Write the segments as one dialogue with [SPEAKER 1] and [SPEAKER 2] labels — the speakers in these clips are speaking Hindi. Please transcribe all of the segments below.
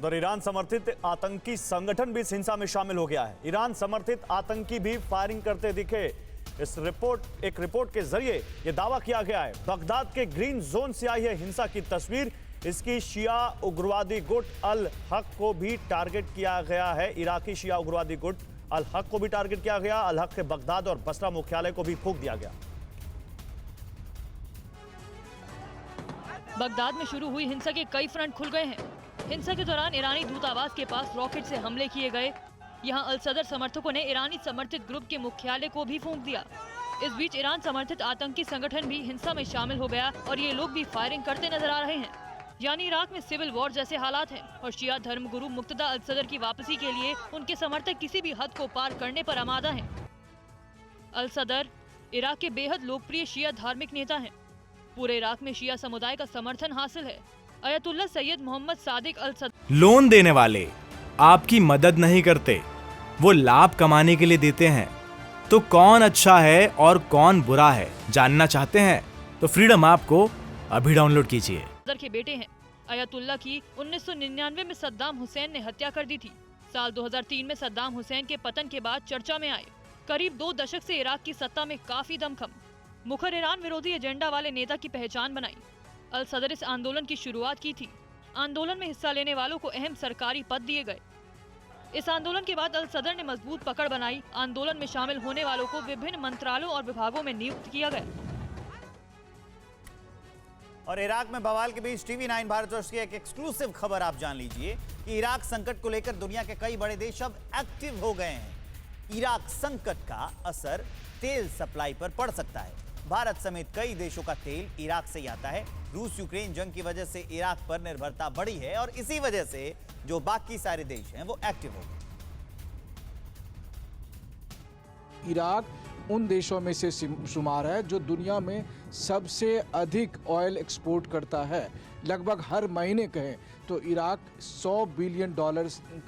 [SPEAKER 1] उधर ईरान समर्थित आतंकी संगठन भी इस हिंसा में शामिल हो गया है। ईरान समर्थित आतंकी भी फायरिंग करते दिखे। एक रिपोर्ट के जरिए यह दावा किया गया है। बगदाद के ग्रीन जोन से आई है हिंसा की तस्वीर। इसकी शिया उग्रवादी गुट अल हक को भी टारगेट किया गया है। इराकी शिया उग्रवादी गुट अल हक को भी टारगेट किया गया। अल हक के बगदाद और बसरा मुख्यालय को भी फूंक दिया गया।
[SPEAKER 2] बगदाद में शुरू हुई हिंसा के कई फ्रंट खुल गए हैं। हिंसा के दौरान ईरानी दूतावास के पास रॉकेट से हमले किए गए। यहां अल सदर समर्थकों ने ईरानी समर्थित ग्रुप के मुख्यालय को भी फूंक दिया। इस बीच ईरान समर्थित आतंकी संगठन भी हिंसा में शामिल हो गया और ये लोग भी फायरिंग करते नजर आ रहे हैं। यानी इराक में सिविल वॉर जैसे हालात हैं और शिया धर्मगुरु मुक्तदा अल सदर की वापसी के लिए उनके समर्थक किसी भी हद को पार करने पर आमादा हैं। अल सदर इराक के बेहद लोकप्रिय शिया धार्मिक नेता हैं। पूरे इराक में शिया समुदाय का समर्थन हासिल है। अयतुल्ला सैयद मोहम्मद सादिक अल सदर
[SPEAKER 3] लोन देने वाले आपकी मदद नहीं करते, वो लाभ कमाने के लिए देते हैं। तो कौन अच्छा है और कौन बुरा है जानना चाहते हैं तो फ्रीडम ऐप को अभी डाउनलोड कीजिए।
[SPEAKER 2] सदर के बेटे हैं। अयतुल्ला की 1999 में सद्दाम हुसैन ने हत्या कर दी थी। साल 2003 में सद्दाम हुसैन के पतन के बाद चर्चा में आए। करीब 2 दशक से इराक की सत्ता में काफी दमखम, मुखर ईरान विरोधी एजेंडा वाले नेता की पहचान बनाई। अल सदर इस आंदोलन की शुरुआत की थी। आंदोलन में हिस्सा लेने वालों को अहम सरकारी पद दिए गए। इस आंदोलन के बाद अल सदर ने मजबूत पकड़ बनाई। आंदोलन में शामिल होने वालों को विभिन्न मंत्रालयों और विभागों में नियुक्त किया गया।
[SPEAKER 4] और इराक में बवाल के बीच टीवी 9 भारतवर्ष की एक एक्सक्लूसिव खबर आप जान लीजिए कि इराक संकट को लेकर दुनिया के कई बड़े देश अब एक्टिव हो गए हैं। इराक संकट का असर तेल सप्लाई पर पड़ सकता है। भारत समेत कई देशों का तेल इराक से ही आता है। रूस यूक्रेन जंग की वजह से इराक पर निर्भरता बढ़ी है और इसी वजह से जो बाकी सारे देश हैं वो एक्टिव हो गए।
[SPEAKER 5] इराक उन देशों में से शुमार है जो दुनिया में सबसे अधिक ऑयल एक्सपोर्ट करता है। लगभग हर महीने कहें तो इराक $100 बिलियन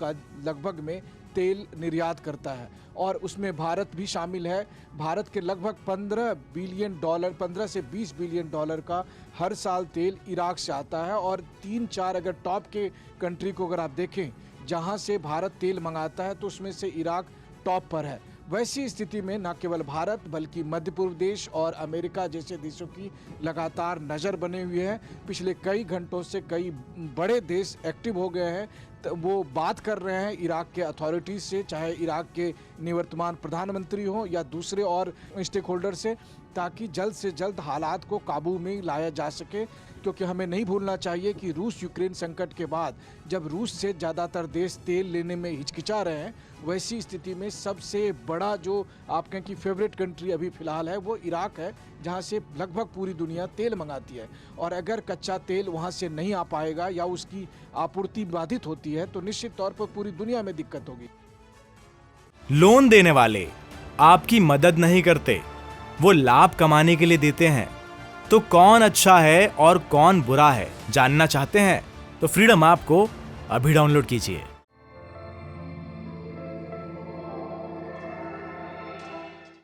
[SPEAKER 5] का लगभग में तेल निर्यात करता है और उसमें भारत भी शामिल है। भारत के लगभग $15 से $20 बिलियन का हर साल तेल इराक से आता है। और 3-4 अगर टॉप के कंट्री को अगर आप देखें जहां से भारत तेल मंगाता है तो उसमें से इराक टॉप पर है। वैसी स्थिति में न केवल भारत बल्कि मध्य पूर्व देश और अमेरिका जैसे देशों की लगातार नज़र बने हुए हैं। पिछले कई घंटों से कई बड़े देश एक्टिव हो गए हैं। तो वो बात कर रहे हैं इराक के अथॉरिटीज़ से, चाहे इराक के निवर्तमान प्रधानमंत्री हों या दूसरे और स्टेक होल्डर से, ताकि जल्द से जल्द हालात को काबू में लाया जा सके। क्योंकि हमें नहीं भूलना चाहिए कि रूस यूक्रेन संकट के बाद जब रूस से ज़्यादातर देश तेल लेने में हिचकिचा रहे हैं, वैसी स्थिति में सबसे बड़ा जो आप कहें कि फेवरेट कंट्री अभी फ़िलहाल है वो इराक है, जहां से लगभग पूरी दुनिया तेल मंगाती है। और अगर कच्चा तेल वहां से नहीं आ पाएगा या उसकी आपूर्ति बाधित होती है तो निश्चित तौर पर पूरी दुनिया में दिक्कत होगी।
[SPEAKER 3] लोन देने वाले आपकी मदद नहीं करते, वो लाभ कमाने के लिए देते हैं। तो कौन अच्छा है और कौन बुरा है जानना चाहते हैं तो फ्रीडम ऐप को अभी डाउनलोड कीजिए।